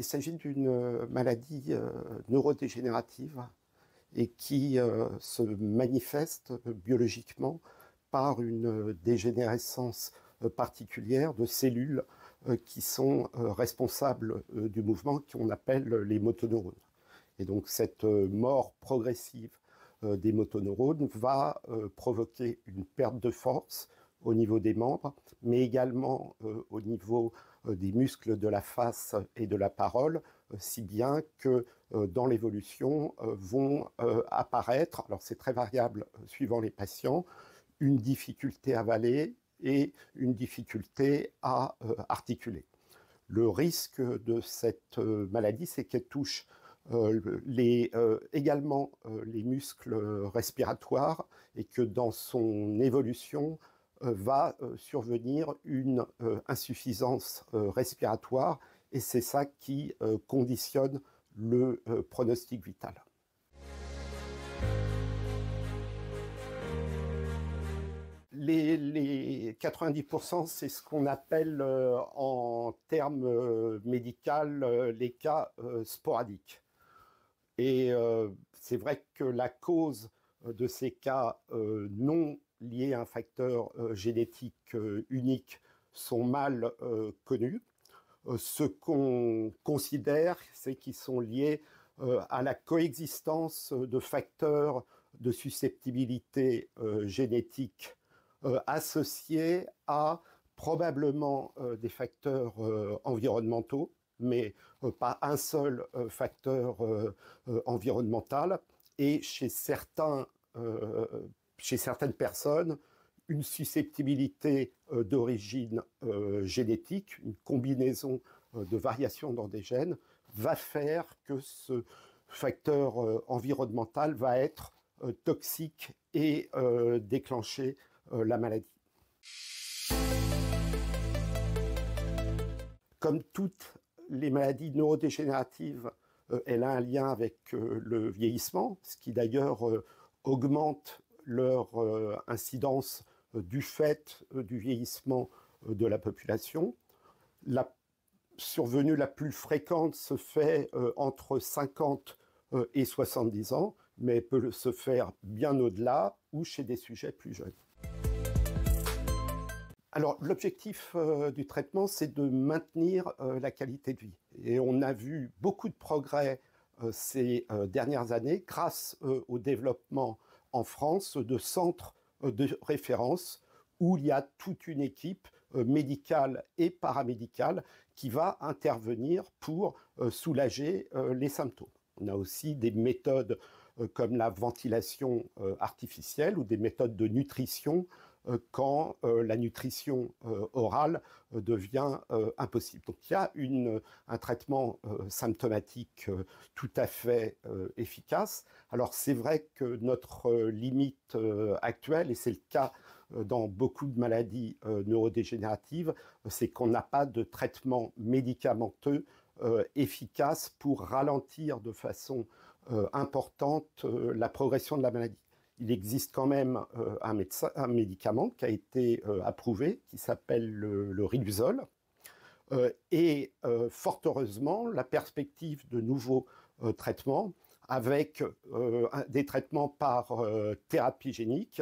Il s'agit d'une maladie neurodégénérative et qui se manifeste biologiquement par une dégénérescence particulière de cellules qui sont responsables du mouvement qu'on appelle les motoneurones. Et donc cette mort progressive des motoneurones va provoquer une perte de force au niveau des membres, mais également au niveau des muscles de la face et de la parole, si bien que dans l'évolution vont apparaître, alors c'est très variable suivant les patients, une difficulté à avaler et une difficulté à articuler. Le risque de cette maladie, c'est qu'elle touche également les muscles respiratoires et que dans son évolution va survenir une insuffisance respiratoire et c'est ça qui conditionne le pronostic vital. Les 90%, c'est ce qu'on appelle en termes médicaux les cas sporadiques. Et c'est vrai que la cause de ces cas non liés à un facteur génétique unique sont mal connus. Ce qu'on considère, c'est qu'ils sont liés à la coexistence de facteurs de susceptibilité génétique associés à probablement des facteurs environnementaux, mais pas un seul facteur environnemental. Et chez certaines personnes, une susceptibilité d'origine génétique, une combinaison de variations dans des gènes, va faire que ce facteur environnemental va être toxique et déclencher la maladie. Comme toutes les maladies neurodégénératives, elle a un lien avec le vieillissement, ce qui d'ailleurs augmente leur incidence du fait du vieillissement de la population. La survenue la plus fréquente se fait entre 50 et 70 ans, mais peut se faire bien au-delà ou chez des sujets plus jeunes. Alors, l'objectif du traitement, c'est de maintenir la qualité de vie. Et on a vu beaucoup de progrès ces dernières années grâce au développement en France de centres de référence où il y a toute une équipe médicale et paramédicale qui va intervenir pour soulager les symptômes. On a aussi des méthodes comme la ventilation artificielle ou des méthodes de nutrition quand la nutrition orale devient impossible. Donc il y a un traitement symptomatique tout à fait efficace. Alors c'est vrai que notre limite actuelle, et c'est le cas dans beaucoup de maladies neurodégénératives, c'est qu'on n'a pas de traitement médicamenteux efficace pour ralentir de façon importante la progression de la maladie. Il existe quand même un médicament qui a été approuvé, qui s'appelle le Riluzole. Et fort heureusement, la perspective de nouveaux traitements avec des traitements par thérapie génique